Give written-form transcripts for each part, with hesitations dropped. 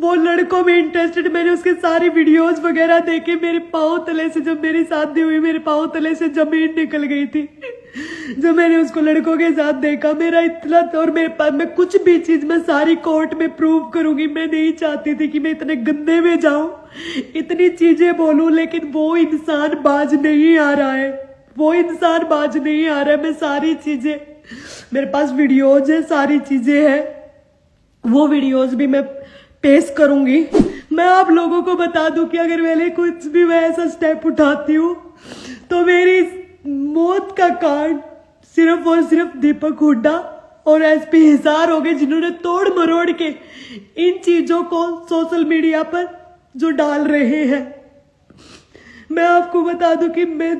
वो लड़कों में इंटरेस्टेड। मैंने उसके सारी वीडियोस वगैरह देखे। मेरे पाँव तले से, जब मेरी शादी हुई, मेरे पाँव तले से जमीन निकल गई थी जब मैंने उसको लड़कों के साथ देखा। मेरा इतना, और मेरे पास, मैं कुछ भी चीज मैं सारी कोर्ट में प्रूव करूंगी। मैं नहीं चाहती थी कि मैं इतने गंदे में जाऊं, इतनी चीजें बोलूं, लेकिन वो इंसान बाज नहीं आ रहा है, वो इंसान बाज नहीं आ रहा है। मैं सारी चीजें, मेरे पास वीडियोज है, सारी चीजें हैं, वो वीडियोज भी मैं पेश करूंगी। मैं आप लोगों को बता दूं कि अगर मैंने कुछ भी मैं ऐसा स्टेप उठाती हूँ तो मेरी मौत का कारण सिर्फ और सिर्फ दीपक हुड्डा और एसपी हिसार हो गए, जिन्होंने तोड़ मरोड़ के इन चीजों को सोशल मीडिया पर जो डाल रहे हैं। मैं आपको बता दूं कि मैं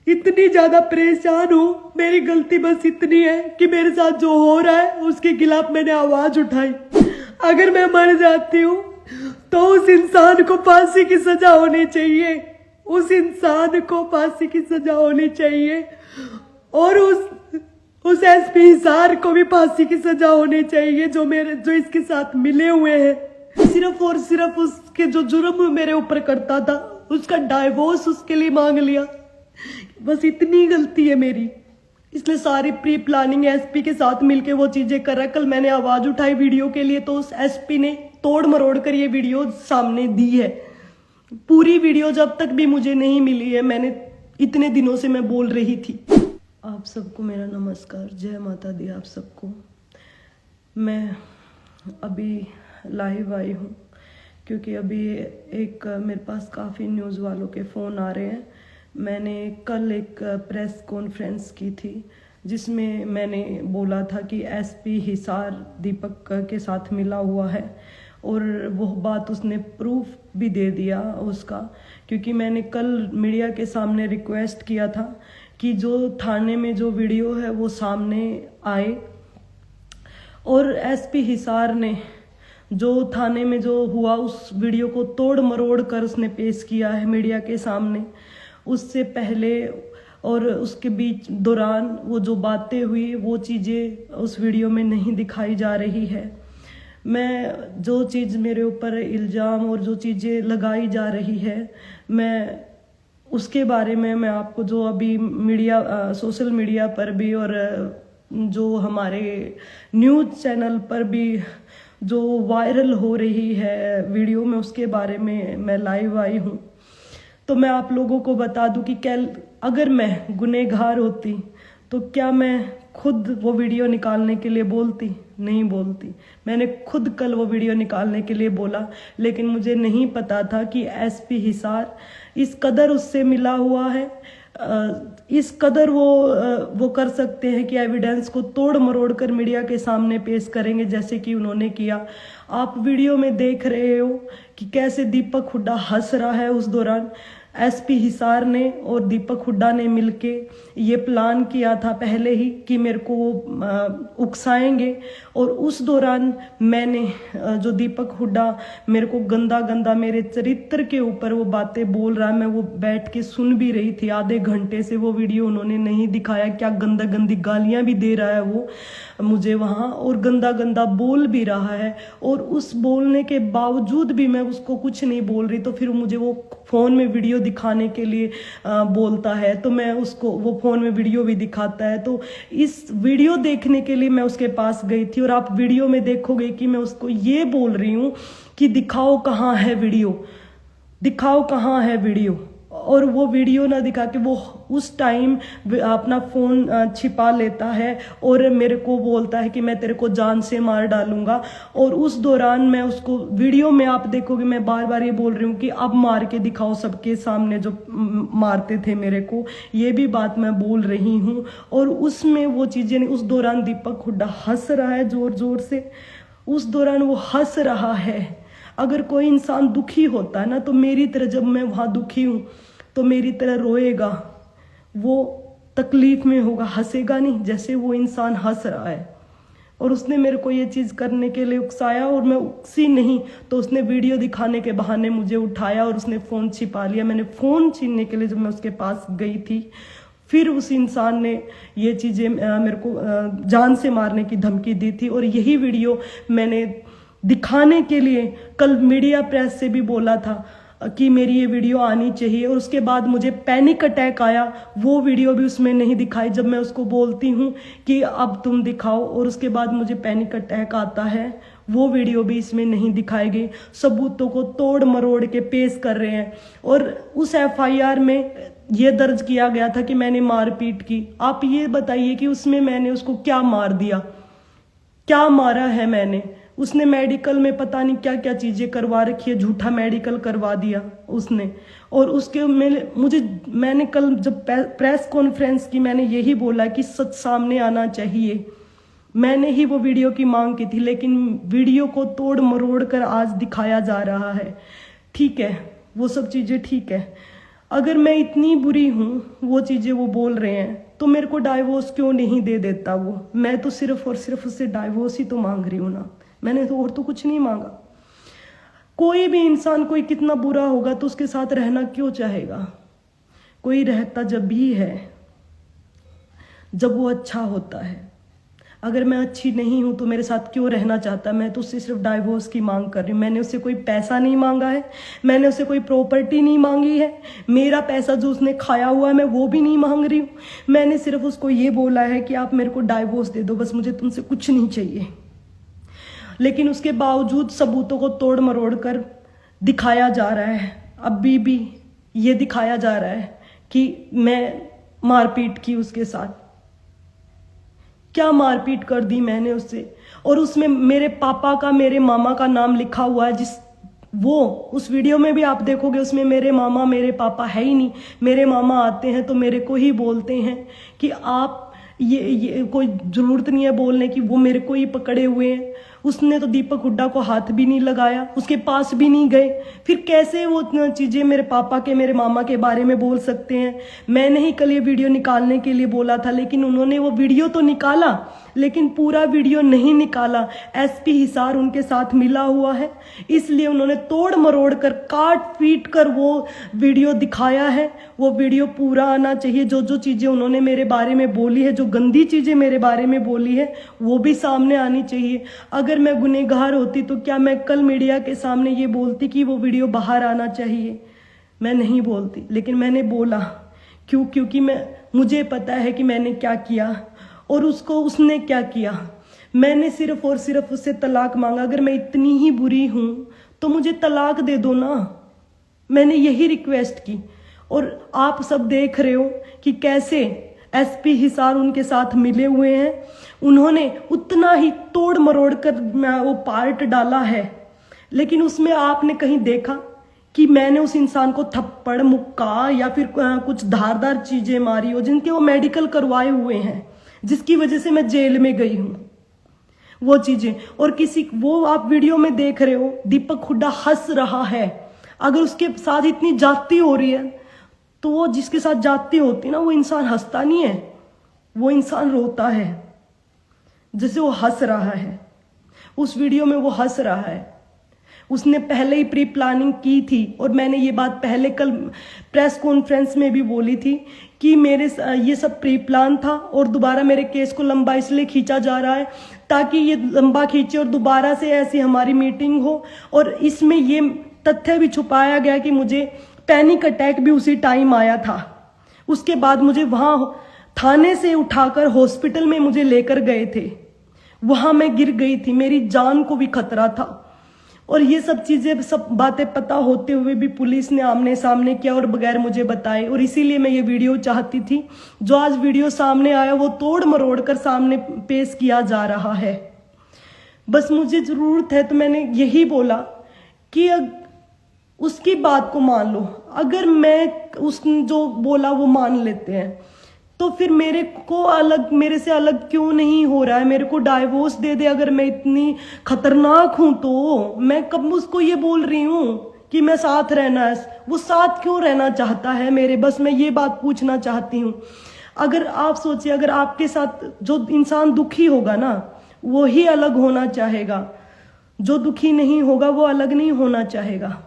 इतनी ज्यादा परेशान हूं। मेरी गलती बस इतनी है कि मेरे साथ जो हो रहा है उसके खिलाफ मैंने आवाज उठाई। अगर मैं मर जाती हूं तो उस इंसान को फांसी की सजा होनी चाहिए, उस इंसान को फांसी की सजा होनी चाहिए, और उस एसपी हिसार को भी फांसी की सजा होनी चाहिए जो इसके साथ मिले हुए हैं। सिर्फ और सिर्फ उसके जो जुर्म मेरे ऊपर करता था, उसका डाइवोर्स उसके लिए मांग लिया। बस इतनी गलती है मेरी। इसने सारी प्री प्लानिंग एसपी के साथ मिलके वो चीजें करा। कल मैंने आवाज उठाई वीडियो के लिए तो उस एसपी ने तोड़ मरोड़ कर ये वीडियो सामने दी है। पूरी वीडियो जब तक भी मुझे नहीं मिली है, मैंने इतने दिनों से मैं बोल रही थी। आप सबको मेरा नमस्कार, जय माता दी आप सबको। मैं अभी लाइव आई हूँ क्योंकि अभी एक मेरे पास काफ़ी न्यूज़ वालों के फ़ोन आ रहे हैं। मैंने कल एक प्रेस कॉन्फ्रेंस की थी जिसमें मैंने बोला था कि एसपी हिसार दीपक के साथ मिला हुआ है, और वो बात उसने प्रूफ भी दे दिया उसका। क्योंकि मैंने कल मीडिया के सामने रिक्वेस्ट किया था कि जो थाने में जो वीडियो है वो सामने आए, और एसपी हिसार ने जो थाने में जो हुआ उस वीडियो को तोड़ मरोड़ कर उसने पेश किया है मीडिया के सामने। उससे पहले और उसके बीच दौरान वो जो बातें हुई वो चीज़ें उस वीडियो में नहीं दिखाई जा रही है। मैं जो चीज़ मेरे ऊपर इल्ज़ाम और जो चीज़ें लगाई जा रही है, मैं उसके बारे में मैं आपको जो अभी मीडिया सोशल मीडिया पर भी और जो हमारे न्यूज़ चैनल पर भी जो वायरल हो रही है वीडियो में, उसके बारे में मैं लाइव आई हूँ। तो मैं आप लोगों को बता दूं कि अगर मैं गुनहगार होती तो क्या मैं खुद वो वीडियो निकालने के लिए बोलती? नहीं बोलती। मैंने खुद कल वो वीडियो निकालने के लिए बोला, लेकिन मुझे नहीं पता था कि एसपी हिसार इस कदर उससे मिला हुआ है, इस कदर वो कर सकते हैं कि एविडेंस को तोड़ मरोड़ कर मीडिया के सामने पेश करेंगे जैसे कि उन्होंने किया। आप वीडियो में देख रहे हो कि कैसे दीपक हुड्डा हंस रहा है। उस दौरान एसपी हिसार ने और दीपक हुड्डा ने मिलके ये प्लान किया था पहले ही कि मेरे को उकसाएंगे, और उस दौरान मैंने जो दीपक हुड्डा मेरे को गंदा गंदा मेरे चरित्र के ऊपर वो बातें बोल रहा है, मैं वो बैठ के सुन भी रही थी। आधे घंटे से वो वीडियो उन्होंने नहीं दिखाया, क्या गंदा गंदी गालियां भी दे रहा है वो मुझे वहाँ, और गंदा गंदा बोल भी रहा है, और उस बोलने के बावजूद भी मैं उसको कुछ नहीं बोल रही। तो फिर मुझे वो फ़ोन में वीडियो दिखाने के लिए बोलता है, तो मैं उसको वो फ़ोन में वीडियो भी दिखाता है। तो इस वीडियो देखने के लिए मैं उसके पास गई थी, और आप वीडियो में देखोगे कि मैं उसको ये बोल रही हूँ कि दिखाओ कहाँ है वीडियो, दिखाओ कहाँ है वीडियो। और वो वीडियो ना दिखा के वो उस टाइम अपना फ़ोन छिपा लेता है और मेरे को बोलता है कि मैं तेरे को जान से मार डालूंगा। और उस दौरान मैं उसको वीडियो में आप देखोगे मैं बार बार ये बोल रही हूँ कि अब मार के दिखाओ सबके सामने जो मारते थे मेरे को, ये भी बात मैं बोल रही हूँ। और उसमें वो चीज़ें नहीं। उस दौरान दीपक हुड्डा हंस रहा है ज़ोर ज़ोर से, उस दौरान वो हंस रहा है। अगर कोई इंसान दुखी होता है ना, तो मेरी तरह जब मैं वहाँ दुखी हूँ तो मेरी तरह रोएगा, वो तकलीफ में होगा, हंसेगा नहीं जैसे वो इंसान हंस रहा है। और उसने मेरे को ये चीज़ करने के लिए उकसाया, और मैं उकसी नहीं तो उसने वीडियो दिखाने के बहाने मुझे उठाया और उसने फ़ोन छिपा लिया। मैंने फ़ोन छीनने के लिए जब मैं उसके पास गई थी, फिर उस इंसान ने ये चीज़ें मेरे को जान से मारने की धमकी दी थी। और यही वीडियो मैंने दिखाने के लिए कल मीडिया प्रेस से भी बोला था कि मेरी ये वीडियो आनी चाहिए, और उसके बाद मुझे पैनिक अटैक आया, वो वीडियो भी उसमें नहीं दिखाई जब मैं उसको बोलती हूँ कि अब तुम दिखाओ, और उसके बाद मुझे पैनिक अटैक आता है, वो वीडियो भी इसमें नहीं दिखाई गई। सबूतों को तोड़ मरोड़ के पेश कर रहे हैं, और उस एफआईआर में ये दर्ज किया गया था कि मैंने मारपीट की। आप ये बताइए कि उसमें मैंने उसको क्या मार दिया, क्या मारा है मैंने? उसने मेडिकल में पता नहीं क्या क्या चीजें करवा रखी है, झूठा मेडिकल करवा दिया उसने। और उसके मैंने कल जब प्रेस कॉन्फ्रेंस की, मैंने यही बोला कि सच सामने आना चाहिए। मैंने ही वो वीडियो की मांग की थी, लेकिन वीडियो को तोड़ मरोड़ कर आज दिखाया जा रहा है। ठीक है, वो सब चीजें ठीक है। अगर मैं इतनी बुरी हूं, वो चीजें वो बोल रहे हैं, तो मेरे को डाइवोर्स क्यों नहीं दे देता वो? मैं तो सिर्फ और सिर्फ उससे डाइवोर्स ही तो मांग रही हूँ ना, मैंने तो और तो कुछ नहीं मांगा। कोई भी इंसान कोई कितना बुरा होगा तो उसके साथ रहना क्यों चाहेगा? कोई रहता जब भी है जब वो अच्छा होता है। अगर मैं अच्छी नहीं हूं तो मेरे साथ क्यों रहना चाहता? मैं तो उससे सिर्फ डाइवोर्स की मांग कर रही हूँ। मैंने उससे कोई पैसा नहीं मांगा है, मैंने उससे कोई प्रॉपर्टी नहीं मांगी है, मेरा पैसा जो उसने खाया हुआ है मैं वो भी नहीं मांग रही हूँ। मैंने सिर्फ उसको ये बोला है कि आप मेरे को डाइवोर्स दे दो, बस मुझे तुमसे कुछ नहीं चाहिए। लेकिन उसके बावजूद सबूतों को तोड़ मरोड़ कर दिखाया जा रहा है। अभी भी ये दिखाया जा रहा है कि मैं मारपीट की उसके साथ। क्या मारपीट कर दी मैंने उससे? और उसमें मेरे पापा का, मेरे मामा का नाम लिखा हुआ है। उस वीडियो में भी आप देखोगे, उसमें मेरे मामा मेरे पापा है ही नहीं। मेरे मामा आते हैं तो मेरे को ही बोलते हैं कि आप ये कोई जरूरत नहीं है बोलने की, वो मेरे को ही पकड़े हुए हैं। उसने तो दीपक हुड्डा को हाथ भी नहीं लगाया, उसके पास भी नहीं गए। फिर कैसे वो चीजें मेरे पापा के, मेरे मामा के बारे में बोल सकते हैं? मैंने ही कल ये वीडियो निकालने के लिए बोला था, लेकिन उन्होंने वो वीडियो तो निकाला, लेकिन पूरा वीडियो नहीं निकाला। एसपी हिसार उनके साथ मिला हुआ है, इसलिए उन्होंने तोड़ मरोड़ कर, काट पीट कर वो वीडियो दिखाया है। वो वीडियो पूरा आना चाहिए। जो जो चीजें उन्होंने मेरे बारे में बोली है, जो गंदी चीजें मेरे बारे में बोली है, वो भी सामने आनी चाहिए। अगर मैं गुनहगार होती तो क्या मैं कल मीडिया के सामने ये बोलती कि वो वीडियो बाहर आना चाहिए? मैं नहीं बोलती, लेकिन मैंने बोला। क्यों? क्योंकि मुझे पता है कि मैंने क्या किया और उसने क्या किया। मैंने सिर्फ और सिर्फ उससे तलाक मांगा। अगर मैं इतनी ही बुरी हूं तो मुझे तलाक दे दो ना, मैंने यही रिक्वेस्ट की। और आप सब देख रहे हो कि कैसे एसपी हिसार उनके साथ मिले हुए हैं। उन्होंने उतना ही तोड़ मरोड़ कर वो पार्ट डाला है, लेकिन उसमें आपने कहीं देखा कि मैंने उस इंसान को थप्पड़, मुक्का या फिर कुछ धारदार चीजें मारी हो, जिनके वो मेडिकल करवाए हुए हैं, जिसकी वजह से मैं जेल में गई हूं, वो चीजें। और वो आप वीडियो में देख रहे हो, दीपक हुड्डा हंस रहा है। अगर उसके साथ इतनी जाती हो रही है तो वो जिसके साथ जाती होती ना, वो इंसान हंसता नहीं है, वो इंसान रोता है। जैसे वो हंस रहा है, उस वीडियो में वो हंस रहा है। उसने पहले ही प्री प्लानिंग की थी, और मैंने ये बात पहले कल प्रेस कॉन्फ्रेंस में भी बोली थी कि मेरे ये सब प्री प्लान था, और दोबारा मेरे केस को लंबा इसलिए खींचा जा रहा है ताकि ये लंबा खींचे और दोबारा से ऐसी हमारी मीटिंग हो। और इसमें ये तथ्य भी छुपाया गया कि मुझे पैनिक अटैक भी उसी टाइम आया था। उसके बाद मुझे वहां थाने से उठाकर हॉस्पिटल में मुझे लेकर गए थे, वहां मैं गिर गई थी, मेरी जान को भी खतरा था। और ये सब चीजें, सब बातें पता होते हुए भी पुलिस ने आमने सामने किया और बगैर मुझे बताए। और इसीलिए मैं ये वीडियो चाहती थी। जो आज वीडियो सामने आया वो तोड़ मरोड़ कर सामने पेश किया जा रहा है। बस मुझे जरूरत है, तो मैंने यही बोला कि उसकी बात को मान लो। अगर मैं जो बोला वो मान लेते हैं तो फिर मेरे से अलग क्यों नहीं हो रहा है? मेरे को डाइवोर्स दे दे। अगर मैं इतनी खतरनाक हूं तो मैं कब उसको ये बोल रही हूं कि मैं साथ रहना है? वो साथ क्यों रहना चाहता है मेरे? बस मैं ये बात पूछना चाहती हूँ। अगर आप सोचिए, अगर आपके साथ जो इंसान दुखी होगा ना, वो ही अलग होना चाहेगा। जो दुखी नहीं होगा वो अलग नहीं होना चाहेगा।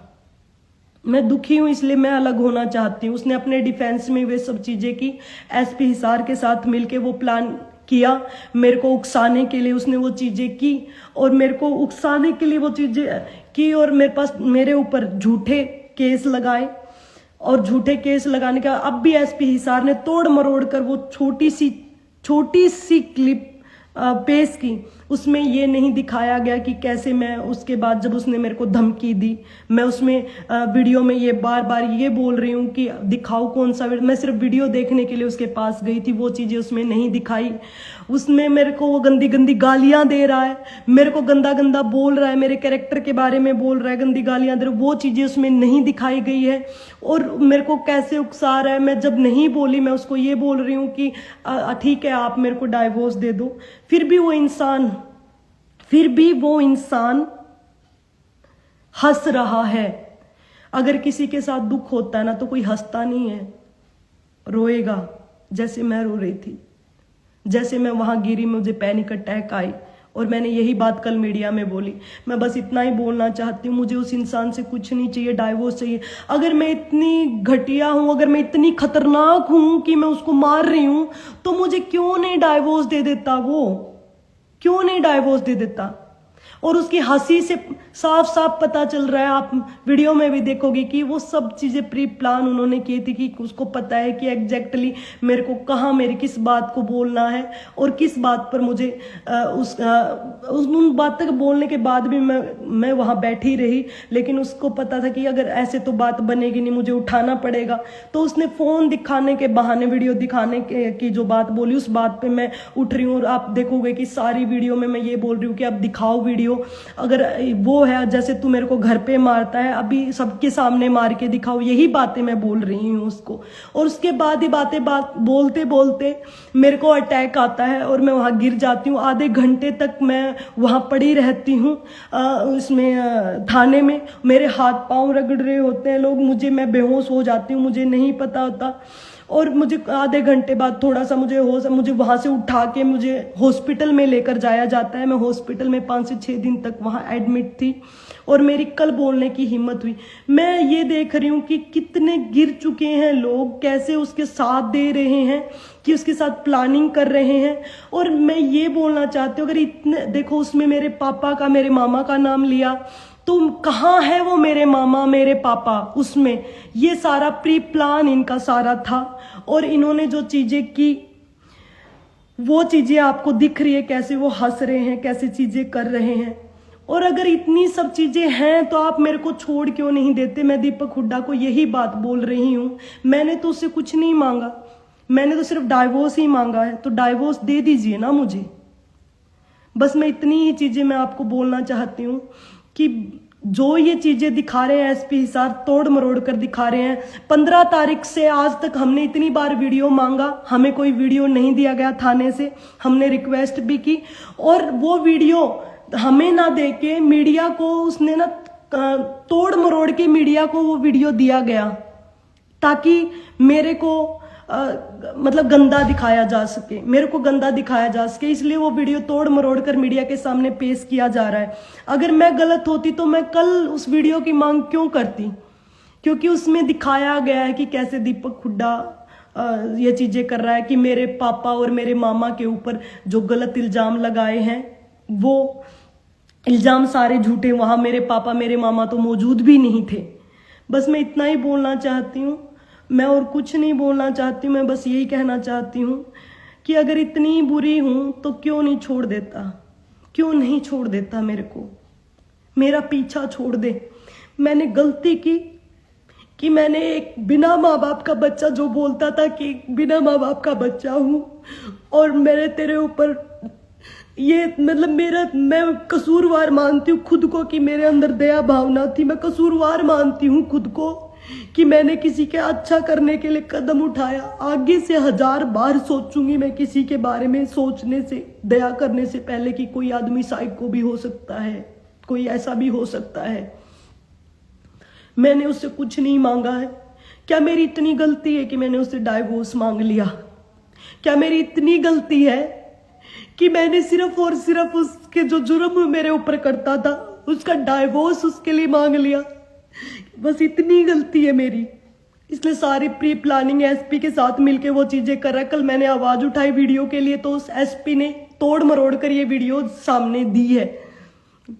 मैं दुखी हूं इसलिए मैं अलग होना चाहती हूँ। उसने अपने डिफेंस में वे सब चीजें की, एसपी हिसार के साथ मिलके वो प्लान किया, मेरे को उकसाने के लिए उसने वो चीज़ें की, और मेरे को उकसाने के लिए वो चीज़ें की, और मेरे ऊपर झूठे केस लगाए। और झूठे केस लगाने का अब भी एसपी हिसार ने तोड़ मरोड़ कर वो छोटी सी क्लिप पेश की। उसमें ये नहीं दिखाया गया कि कैसे मैं उसके बाद जब उसने मेरे को धमकी दी, मैं उसमें वीडियो में ये बार बार ये बोल रही हूँ कि दिखाओ कौन सा वीडियो, मैं सिर्फ वीडियो देखने के लिए उसके पास गई थी, वो चीज़ें उसमें नहीं दिखाई। उसमें मेरे को वो गंदी गंदी गालियाँ दे रहा है, मेरे को गंदा गंदा बोल रहा है, मेरे कैरेक्टर के बारे में बोल रहा है, गंदी गालियाँ दे रहा है, वो चीज़ें उसमें नहीं दिखाई गई है। और मेरे को कैसे उकसा रहा है, मैं जब नहीं बोली, मैं उसको ये बोल रही हूँ कि ठीक है आप मेरे को डाइवोर्स दे दो, फिर भी वो इंसान हंस रहा है। अगर किसी के साथ दुख होता है ना तो कोई हंसता नहीं है, रोएगा, जैसे मैं रो रही थी, जैसे मैं वहां गिरी, मुझे पैनिक अटैक आई, और मैंने यही बात कल मीडिया में बोली। मैं बस इतना ही बोलना चाहती हूँ, मुझे उस इंसान से कुछ नहीं चाहिए, डाइवोर्स चाहिए। अगर मैं इतनी घटिया हूँ, अगर मैं इतनी खतरनाक हूँ कि मैं उसको मार रही हूँ, तो मुझे क्यों नहीं डाइवोर्स दे देता, वो क्यों नहीं डाइवोर्स दे देता। और उसकी हंसी से साफ साफ पता चल रहा है, आप वीडियो में भी देखोगे कि वो सब चीजें प्री प्लान उन्होंने की थी, कि उसको पता है कि एग्जैक्टली मेरे को कहाँ मेरी किस बात को बोलना है और किस बात पर मुझे उन बात तक बोलने के बाद भी मैं वहाँ बैठी रही, लेकिन उसको पता था कि अगर ऐसे तो बात बनेगी नहीं, मुझे उठाना पड़ेगा। तो उसने फोन दिखाने के बहाने, वीडियो दिखाने की जो बात बोली, उस बात पे मैं उठ रही हूँ। और आप देखोगे कि सारी वीडियो में मैं ये बोल रही हूँ कि अब दिखाओ वीडियो, अगर वो है जैसे तू मेरे को घर पे मारता है, अभी सबके सामने मार के दिखाओ, यही बातें मैं बोल रही हूँ उसको। और उसके बाद ही बात बोलते बोलते मेरे को अटैक आता है और मैं वहां गिर जाती हूँ। आधे घंटे तक मैं वहां पड़ी रहती हूँ उसमें थाने में, मेरे हाथ पांव रगड़ रहे होते हैं लोग, मैं बेहोश हो जाती हूँ, मुझे नहीं पता होता। और मुझे आधे घंटे बाद थोड़ा सा मुझे वहां से उठा के मुझे हॉस्पिटल में लेकर जाया जाता है। मैं हॉस्पिटल में 5 से 6 दिन तक वहां एडमिट थी, और मेरी कल बोलने की हिम्मत हुई। मैं ये देख रही हूँ कि कितने गिर चुके हैं लोग, कैसे उसके साथ दे रहे हैं, कि उसके साथ प्लानिंग कर रहे हैं। और मैं ये बोलना चाहती हूँ, अगर इतने देखो, उसमें मेरे पापा का, मेरे मामा का नाम लिया, तो कहाँ है वो मेरे मामा मेरे पापा, उसमें ये सारा प्री प्लान इनका सारा था। और इन्होंने जो चीजें की, वो चीजें आपको दिख रही है, कैसे वो हंस रहे हैं, कैसे चीजें कर रहे हैं। और अगर इतनी सब चीजें हैं तो आप मेरे को छोड़ क्यों नहीं देते। मैं दीपक हुड्डा को यही बात बोल रही हूँ, मैंने तो उससे कुछ नहीं मांगा, मैंने तो सिर्फ डाइवोर्स ही मांगा है, तो डाइवोर्स दे दीजिए ना मुझे। बस मैं इतनी ही चीजें मैं आपको बोलना चाहती हूँ कि जो ये चीजें दिखा रहे हैं एसपी हिसार, तोड़ मरोड़ कर दिखा रहे हैं। 15 तारीख से आज तक हमने इतनी बार वीडियो मांगा, हमें कोई वीडियो नहीं दिया गया थाने से, हमने रिक्वेस्ट भी की, और वो वीडियो हमें ना दे के मीडिया को उसने ना तोड़ मरोड़ के मीडिया को वो वीडियो दिया गया, ताकि मेरे को मतलब गंदा दिखाया जा सके, मेरे को गंदा दिखाया जा सके, इसलिए वो वीडियो तोड़ मरोड़ कर मीडिया के सामने पेश किया जा रहा है। अगर मैं गलत होती तो मैं कल उस वीडियो की मांग क्यों करती, क्योंकि उसमें दिखाया गया है कि कैसे दीपक हुड्डा ये चीजें कर रहा है, कि मेरे पापा और मेरे मामा के ऊपर जो गलत इल्जाम लगाए हैं, वो इल्जाम सारे झूठे, वहां मेरे पापा मेरे मामा तो मौजूद भी नहीं थे। बस मैं इतना ही बोलना चाहती हूँ, मैं और कुछ नहीं बोलना चाहती। मैं बस यही कहना चाहती हूँ कि अगर इतनी बुरी हूं तो क्यों नहीं छोड़ देता, क्यों नहीं छोड़ देता मेरे को, मेरा पीछा छोड़ दे। मैंने गलती की कि मैंने एक बिना माँ बाप का बच्चा, जो बोलता था कि बिना माँ बाप का बच्चा हूं, और मैंने तेरे ऊपर ये मतलब मैं कसूरवार मानती हूँ खुद को, कि मेरे अंदर दया भावना थी। मैं कसूरवार मानती हूँ खुद को कि मैंने किसी के अच्छा करने के लिए कदम उठाया। आगे से 1000 बार सोचूंगी मैं किसी के बारे में सोचने से, दया करने से पहले, कि कोई आदमी साइको भी हो सकता है, कोई ऐसा भी हो सकता है। मैंने उससे कुछ नहीं मांगा है। क्या मेरी इतनी गलती है कि मैंने उससे डाइवोर्स मांग लिया? क्या मेरी इतनी गलती है कि मैंने सिर्फ और सिर्फ उसके जो जुर्म मेरे ऊपर करता था उसका डाइवोर्स उसके लिए मांग लिया? बस इतनी गलती है मेरी, इसलिए सारी प्री प्लानिंग एसपी के साथ मिलके वो चीजें कर रहा है। कल मैंने आवाज उठाई वीडियो के लिए तो उस एसपी ने तोड़ मरोड़ कर ये वीडियो सामने दी है।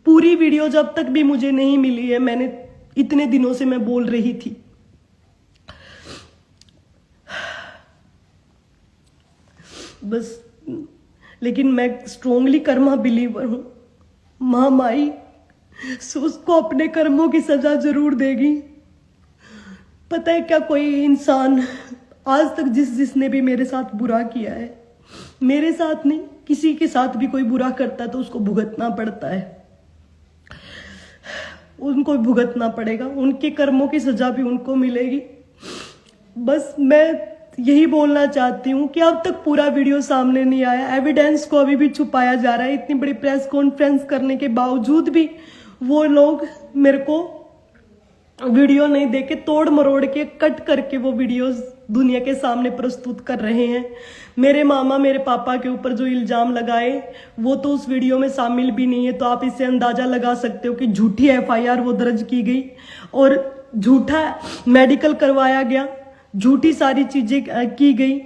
पूरी वीडियो जब तक भी मुझे नहीं मिली है, मैंने इतने दिनों से मैं बोल रही थी। बस, लेकिन मैं स्ट्रोंगली कर्मा बिलीवर हूं। महामाई उसको अपने कर्मों की सजा जरूर देगी। पता है क्या, कोई इंसान आज तक जिसने भी मेरे साथ बुरा किया है, मेरे साथ नहीं किसी के साथ भी कोई बुरा करता है तो उसको भुगतना पड़ता है, उनको भुगतना पड़ेगा, उनके कर्मों की सजा भी उनको मिलेगी। बस मैं यही बोलना चाहती हूँ कि अब तक पूरा वीडियो सामने नहीं आया, एविडेंस को अभी भी छुपाया जा रहा है। इतनी बड़ी प्रेस कॉन्फ्रेंस करने के बावजूद भी वो लोग मेरे को वीडियो नहीं देके तोड़ मरोड़ के कट करके वो वीडियोस दुनिया के सामने प्रस्तुत कर रहे हैं। मेरे मामा मेरे पापा के ऊपर जो इल्जाम लगाए वो तो उस वीडियो में शामिल भी नहीं है, तो आप इससे अंदाजा लगा सकते हो कि झूठी एफआईआर वो दर्ज की गई और झूठा मेडिकल करवाया गया, झूठी सारी चीजें की गई,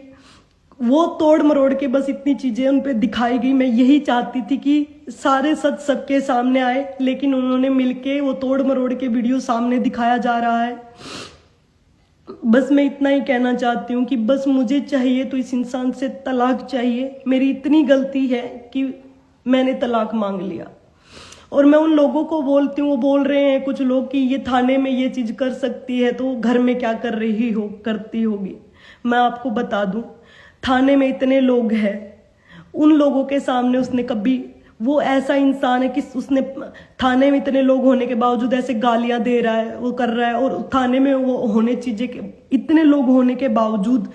वो तोड़ मरोड़ के बस इतनी चीजें उन पे दिखाई गई। मैं यही चाहती थी कि सारे सच सबके सामने आए, लेकिन उन्होंने मिलके वो तोड़ मरोड़ के वीडियो सामने दिखाया जा रहा है। बस मैं इतना ही कहना चाहती हूँ कि बस मुझे चाहिए तो इस इंसान से तलाक चाहिए। मेरी इतनी गलती है कि मैंने तलाक मांग लिया। और मैं उन लोगों को बोलती हूँ, वो बोल रहे हैं कुछ लोग कि ये थाने में ये चीज कर सकती है तो घर में क्या कर रही हो, करती होगी। मैं आपको बता दूं, थाने में इतने लोग हैं, उन लोगों के सामने उसने कभी, वो ऐसा इंसान है कि उसने थाने में इतने लोग होने के बावजूद ऐसे गालियां दे रहा है, वो कर रहा है, और थाने में वो होने चीजें इतने लोग होने के बावजूद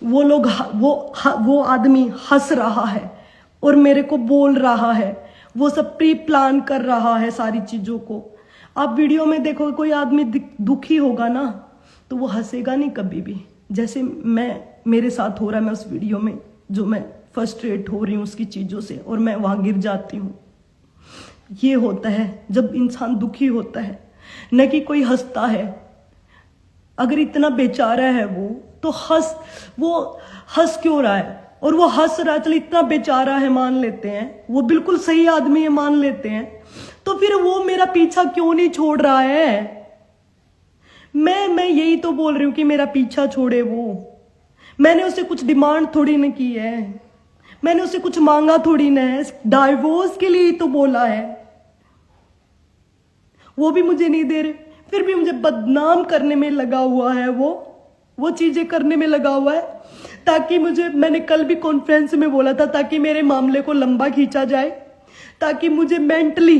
वो आदमी हंस रहा है और मेरे को बोल रहा है, वो सब प्री प्लान कर रहा है सारी चीजों को। आप वीडियो में देखो, कोई आदमी दुखी होगा ना तो वो हंसेगा नहीं कभी भी, जैसे मेरे साथ हो रहा है। मैं उस वीडियो में जो मैं फ्रस्ट्रेट हो रही हूँ उसकी चीजों से, और मैं वहां गिर जाती हूँ। ये होता है जब इंसान दुखी होता है, न कि कोई हंसता है। अगर इतना बेचारा है वो तो वो हंस क्यों रहा है? और वो हंस रहा है, चल इतना बेचारा है मान लेते हैं, वो बिल्कुल सही आदमी है मान लेते हैं, तो फिर वो मेरा पीछा क्यों नहीं छोड़ रहा है? मैं यही तो बोल रही हूँ कि मेरा पीछा छोड़े वो। मैंने उसे कुछ डिमांड थोड़ी न की है, मैंने उसे कुछ मांगा थोड़ी न है, डाइवोर्स के लिए ही तो बोला है। वो भी मुझे नहीं दे रहे, फिर भी मुझे बदनाम करने में लगा हुआ है, वो चीजें करने में लगा हुआ है ताकि मैंने कल भी कॉन्फ्रेंस में बोला था, ताकि मेरे मामले को लंबा खींचा जाए, ताकि मुझे मेंटली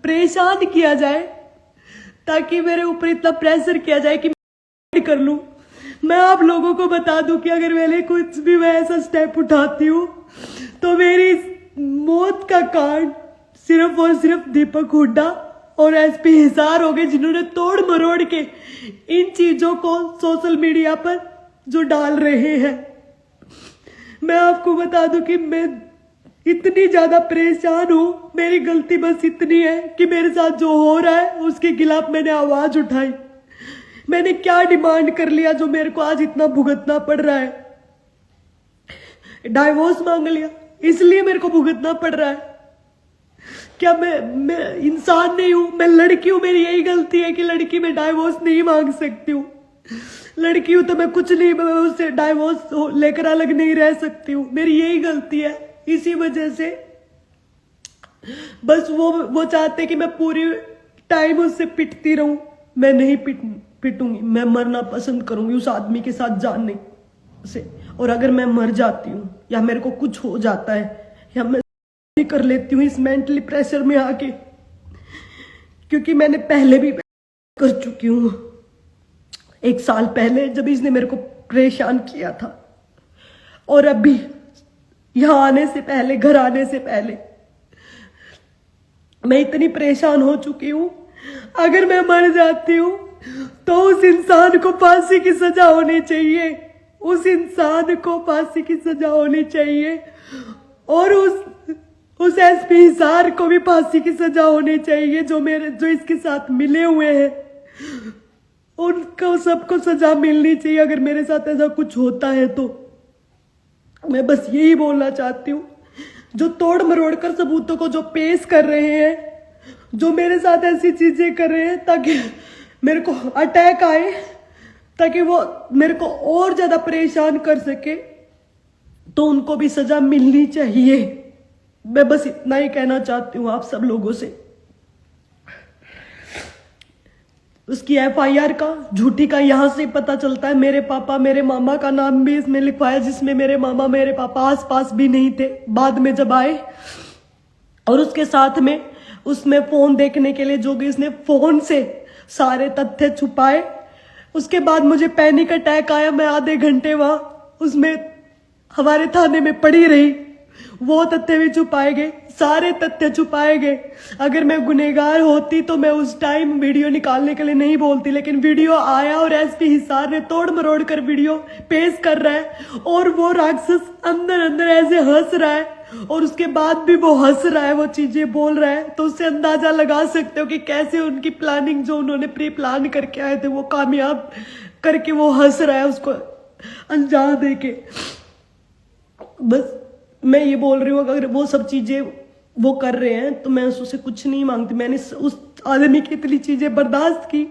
परेशान किया जाए, ताकि मेरे ऊपर इतना प्रेशर किया जाए कि मैं कर लूं। मैं आप लोगों को बता दूं कि अगर मैंने कुछ भी मैं ऐसा स्टेप उठाती हूँ तो मेरी मौत का कारण सिर्फ और सिर्फ दीपक हुड्डा और एसपी हिसार हो गए, जिन्होंने तोड़ मरोड़ के इन चीजों को सोशल मीडिया पर जो डाल रहे हैं। मैं आपको बता दूं कि मैं इतनी ज्यादा परेशान हूं। मेरी गलती बस इतनी है कि मेरे साथ जो हो रहा है उसके खिलाफ मैंने आवाज उठाई। मैंने क्या डिमांड कर लिया जो मेरे को आज इतना भुगतना पड़ रहा है? डाइवोर्स मांग लिया इसलिए मेरे को भुगतना पड़ रहा है? क्या मैं इंसान नहीं हूं? मैं लड़की हूं, मेरी यही गलती है कि लड़की में डाइवोर्स नहीं मांग सकती हूँ। लड़की हूं तो मैं कुछ नहीं, मैं उससे डाइवोर्स लेकर अलग नहीं रह सकती हूँ। मेरी यही गलती है, इसी वजह से बस वो चाहते कि मैं पूरी टाइम उससे पिटती रहूं। मैं नहीं पिटूंगी, मैं मरना पसंद करूंगी उस आदमी के साथ जानने से। और अगर मैं मर जाती हूँ या मेरे को कुछ हो जाता है या मैं कर लेती हूँ इस मेंटली प्रेशर में आके, क्योंकि मैंने पहले भी कर चुकी हूँ। 1 साल पहले जब इसने मेरे को परेशान किया था, और अभी यहां आने से पहले, घर आने से पहले मैं इतनी परेशान हो चुकी हूं। अगर मैं मर जाती हूं तो उस इंसान को फांसी की सजा होनी चाहिए, उस इंसान को फांसी की सजा होनी चाहिए, और उस एसपी हिसार को भी फांसी की सजा होनी चाहिए जो इसके साथ मिले हुए हैं। उनको सबको सजा मिलनी चाहिए अगर मेरे साथ ऐसा कुछ होता है तो। मैं बस यही बोलना चाहती हूँ, जो तोड़ मरोड़ कर सबूतों को जो पेश कर रहे हैं, जो मेरे साथ ऐसी चीजें कर रहे हैं ताकि मेरे को अटैक आए, ताकि वो मेरे को और ज्यादा परेशान कर सके, तो उनको भी सजा मिलनी चाहिए। मैं बस इतना ही कहना चाहती हूँ आप सब लोगों से। उसकी एफआईआर का झूठी का यहां से पता चलता है। मेरे पापा मेरे मामा का नाम भी इसमें लिखवाया, जिसमें मेरे मामा मेरे पापा आस पास भी नहीं थे बाद में जब आए। और उसके साथ में उसमें फोन देखने के लिए जो कि इसने फोन से सारे तथ्य छुपाए। उसके बाद मुझे पैनिक अटैक आया, मैं आधे घंटे वहां उसमें हमारे थाने में पड़ी रही। वो तथ्य भी छुपाए गए, सारे तथ्य छुपाए गए। अगर मैं गुनहगार होती तो मैं उस टाइम वीडियो निकालने के लिए नहीं बोलती, लेकिन वीडियो आया और एसपी हिसार ने तोड़ मरोड़ कर वीडियो पेश कर रहा है और वो राक्षस अंदर अंदर ऐसे हंस रहा है और उसके बाद भी वो हंस रहा है, वो चीजें बोल रहा है। तो उससे अंदाजा लगा सकते हो कि कैसे उनकी प्लानिंग जो उन्होंने प्री प्लान करके आए थे वो कामयाब करके वो हंस रहा है उसको अंजाम देके। बस मैं ये बोल रही हूँ, अगर वो सब चीजें वो कर रहे हैं तो मैं उससे कुछ नहीं मांगती। मैंने उस आदमी की इतनी चीजें बर्दाश्त की।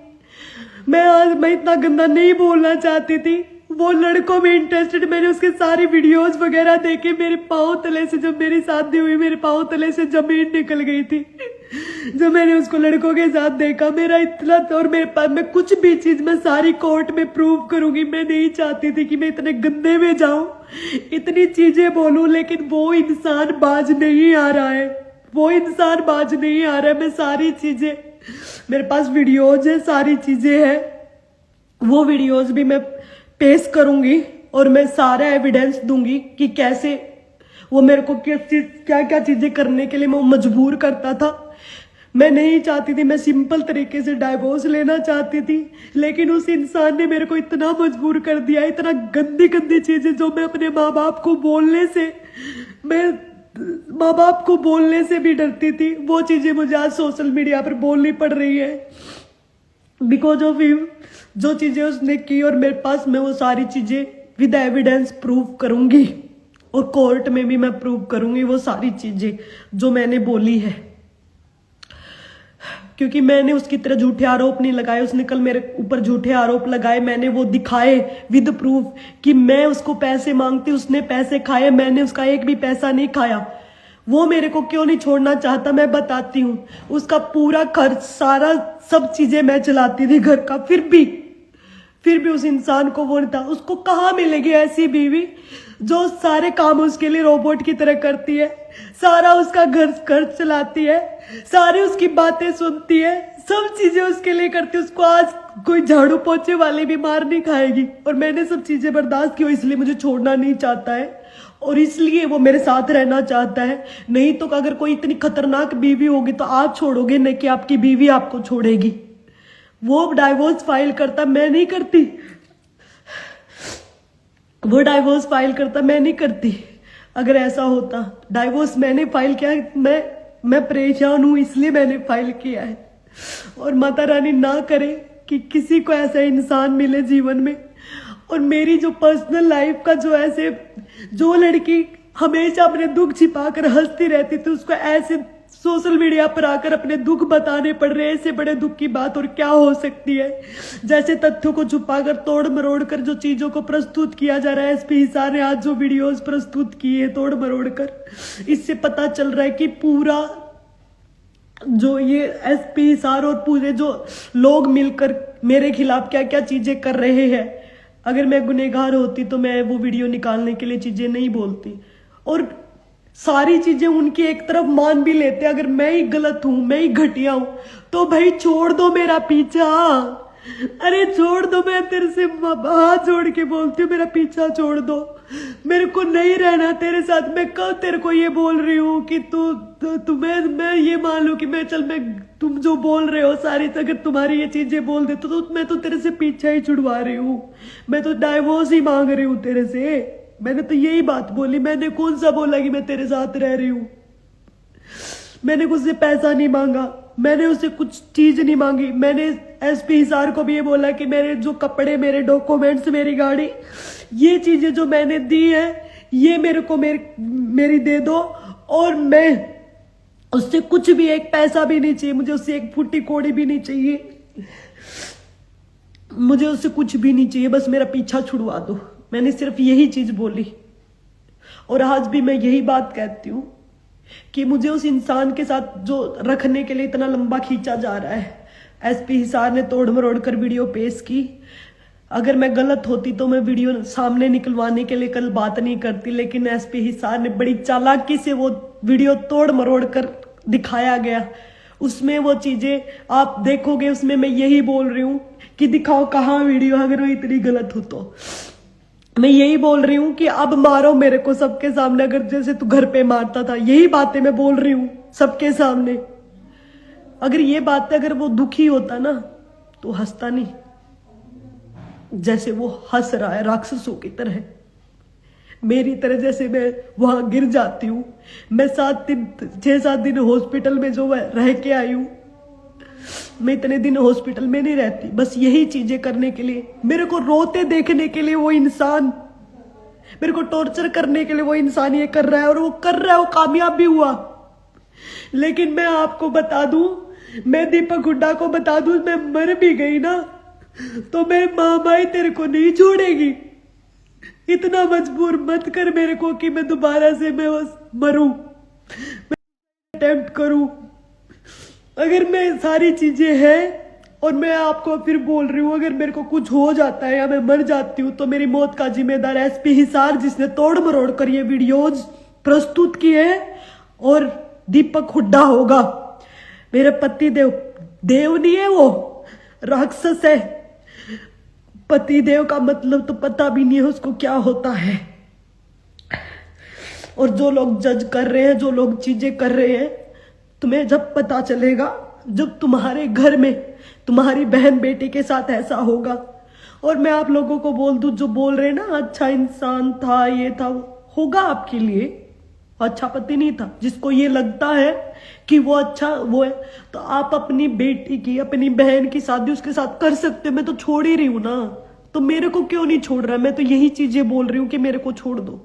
मैं इतना गंदा नहीं बोलना चाहती थी। वो लड़कों में इंटरेस्टेड, मैंने उसके सारी वीडियोस वगैरह देखे। मेरे पाँव तले से, जब मेरी शादी हुई मेरे पाँव तले से जमीन निकल गई थी जब मैंने उसको लड़कों के साथ देखा। मेरा इतना, और मेरे पास मैं कुछ भी चीज मैं सारी कोर्ट में प्रूव करूंगी। मैं नहीं चाहती थी कि मैं इतने गंदे में जाऊं, इतनी चीजें बोलूं, लेकिन वो इंसान बाज नहीं आ रहा है, वो इंसान बाज नहीं आ रहा है। मैं सारी चीजें, मेरे पास वीडियोज है, सारी चीजें हैं, वो वीडियोज भी मैं पेश करूंगी और मैं सारा एविडेंस दूंगी कि कैसे वो मेरे को क्या क्या चीजें करने के लिए वो मजबूर करता था। मैं नहीं चाहती थी, मैं सिंपल तरीके से डाइवोर्स लेना चाहती थी, लेकिन उस इंसान ने मेरे को इतना मजबूर कर दिया, इतना गंदी गंदी चीजें जो मैं अपने माँ बाप को बोलने से, मैं माँ बाप को बोलने से भी डरती थी, वो चीजें मुझे आज सोशल मीडिया पर बोलनी पड़ रही है बिकॉज ऑफ यू। जो चीजें उसने की और मेरे पास, मैं वो सारी चीजें विद एविडेंस प्रूव करूंगी और कोर्ट में भी मैं प्रूव करूंगी वो सारी चीजें जो मैंने बोली है। क्योंकि मैंने उसकी तरह झूठे आरोप नहीं लगाए, उसने कल मेरे ऊपर झूठे आरोप लगाए, मैंने वो दिखाए विद प्रूफ कि मैं उसको पैसे मांगती, उसने पैसे खाए, मैंने उसका एक भी पैसा नहीं खाया। वो मेरे को क्यों नहीं छोड़ना चाहता मैं बताती हूँ। उसका पूरा खर्च, सारा सब चीजें मैं चलाती थी घर का, फिर भी उस इंसान को वो नहीं था। उसको कहाँ मिलेगी ऐसी बीवी जो सारे काम उसके लिए रोबोट की तरह करती है, सारा उसका घर खर्च चलाती है, सारी उसकी बातें सुनती है, सब चीजें उसके लिए करती है। उसको आज कोई झाड़ू पोछे वाली भी मार नहीं खाएगी। और मैंने सब चीजें बर्दाश्त की, इसलिए मुझे छोड़ना नहीं चाहता है और इसलिए वो मेरे साथ रहना चाहता है। नहीं तो अगर कोई इतनी खतरनाक बीवी होगी तो आप छोड़ोगे, नहीं कि आपकी बीवी आपको छोड़ेगी। वो डाइवोर्स फाइल करता, मैं नहीं करती। वो डाइवोर्स फाइल करता, मैं नहीं करती। अगर ऐसा होता, डाइवोर्स मैंने फाइल किया, मैं परेशान हूं इसलिए मैंने फाइल किया है। और माता रानी ना करे कि किसी को ऐसा इंसान मिले जीवन में। और मेरी जो पर्सनल लाइफ का जो लड़की हमेशा अपने दुख छिपाकर हंसती रहती थी, उसको ऐसे सोशल मीडिया पर आकर अपने दुख बताने पड़ रहे हैं। इससे बड़े दुख की बात और क्या हो सकती है। जैसे तथ्यों को छुपाकर, तोड़ मरोड़ कर जो चीजों को प्रस्तुत किया जा रहा है, एसपी हिसार ने आज जो वीडियोस प्रस्तुत किए तोड़ मरोड़ कर, इससे पता चल रहा है कि पूरा जो ये एसपी हिसार और पूरे जो लोग मिलकर मेरे खिलाफ क्या क्या चीजें कर रहे हैं। अगर मैं गुनहगार होती तो मैं वो वीडियो निकालने के लिए चीजें नहीं बोलती और सारी चीजें उनकी एक तरफ मान भी लेते। अगर मैं ही गलत हूं, मैं ही घटिया हूं, तो भाई छोड़ दो मेरा पीछा। अरे छोड़ दो, मैं तेरे से हाथ जोड़ के बोलती हूँ, मेरा पीछा छोड़ दो। मेरे को नहीं रहना तेरे साथ। मैं कब तेरे को ये बोल रही हूँ कि तुम्हें मैं ये मान लूं कि मैं तुम जो बोल रहे हो सारी, अगर तुम्हारी ये चीजें बोल दे तो मैं तो तेरे से पीछा ही छुड़वा रही हूँ। मैं तो डाइवोर्स ही मांग रही हूँ तेरे से। मैंने तो यही बात बोली। मैंने कौन सा बोला कि मैं तेरे साथ रह रही हूँ। मैंने उससे पैसा नहीं मांगा, मैंने उससे कुछ चीज नहीं मांगी। मैंने एसपी हिसार को भी ये बोला कि मेरे जो कपड़े, मेरे डॉक्यूमेंट्स, मेरी गाड़ी, ये चीजें जो मैंने दी है ये मेरे को मेरी दे दो, और मैं उससे कुछ भी, एक पैसा भी नहीं चाहिए मुझे, उससे एक फुट्टी कोड़ी भी नहीं चाहिए, मुझे उससे कुछ भी नहीं चाहिए, बस मेरा पीछा छुड़वा दो। मैंने सिर्फ यही चीज बोली, और आज भी मैं यही बात कहती हूँ कि मुझे उस इंसान के साथ जो रखने के लिए इतना लंबा खींचा जा रहा है। एसपी हिसार ने तोड़ मरोड़ कर वीडियो पेश की। अगर मैं गलत होती तो मैं वीडियो सामने निकलवाने के लिए कल बात नहीं करती, लेकिन एसपी हिसार ने बड़ी चालाकी से वो वीडियो तोड़ मरोड़ कर दिखाया गया। उसमें वो चीजें आप देखोगे, उसमें मैं यही बोल रही हूँ कि दिखाओ कहाँ वीडियो, अगर वो इतनी गलत हो तो। मैं यही बोल रही हूँ कि अब मारो मेरे को सबके सामने, अगर जैसे तू घर पे मारता था। यही बातें मैं बोल रही हूँ सबके सामने। अगर ये बातें, अगर वो दुखी होता ना तो हंसता नहीं, जैसे वो हंस रहा है राक्षसों की तरह, मेरी तरह। जैसे मैं वहां गिर जाती हूँ, मैं 6-7 दिन हॉस्पिटल में जो रह के आई हूँ, मैं इतने दिन हॉस्पिटल में नहीं रहती बस यही चीजें करने के लिए। मेरे को रोते देखने के लिए वो इंसान, मेरे को टॉर्चर करने के लिए वो इंसान ये कर रहा है, और वो कर रहा है, वो कामयाब भी हुआ। लेकिन मैं आपको बता दूं, मैं दीपक हुड्डा को बता दूं, मैं मर भी गई ना तो मेरी माँ तेरे को नहीं छोड़ेगी। इतना मजबूर मत कर मेरे को कि मैं दोबारा से मैं मरूं, मैं अटेम्प्ट करूं। अगर मैं सारी चीजें हैं, और मैं आपको फिर बोल रही हूँ, अगर मेरे को कुछ हो जाता है या मैं मर जाती हूँ तो मेरी मौत का जिम्मेदार एसपी हिसार, जिसने तोड़ मरोड़ कर ये वीडियोज प्रस्तुत किए हैं, और दीपक हुड्डा होगा। मेरे पति देव नहीं है, वो राक्षस है। पति देव का मतलब तो पता भी नहीं है उसको क्या होता है। और जो लोग जज कर रहे हैं, जो लोग चीजें कर रहे हैं, तुम्हें जब पता चलेगा, जब तुम्हारे घर में तुम्हारी बहन बेटी के साथ ऐसा होगा। और मैं आप लोगों को बोल दूं, जो बोल रहे ना अच्छा इंसान था, ये था, होगा आपके लिए अच्छा पति नहीं था। जिसको ये लगता है कि वो अच्छा वो है, तो आप अपनी बेटी की, अपनी बहन की शादी उसके साथ कर सकते। मैं तो छोड़ ही रही हूं ना, तो मेरे को क्यों नहीं छोड़ रहा? मैं तो यही चीजें बोल रही हूँ कि मेरे को छोड़ दो।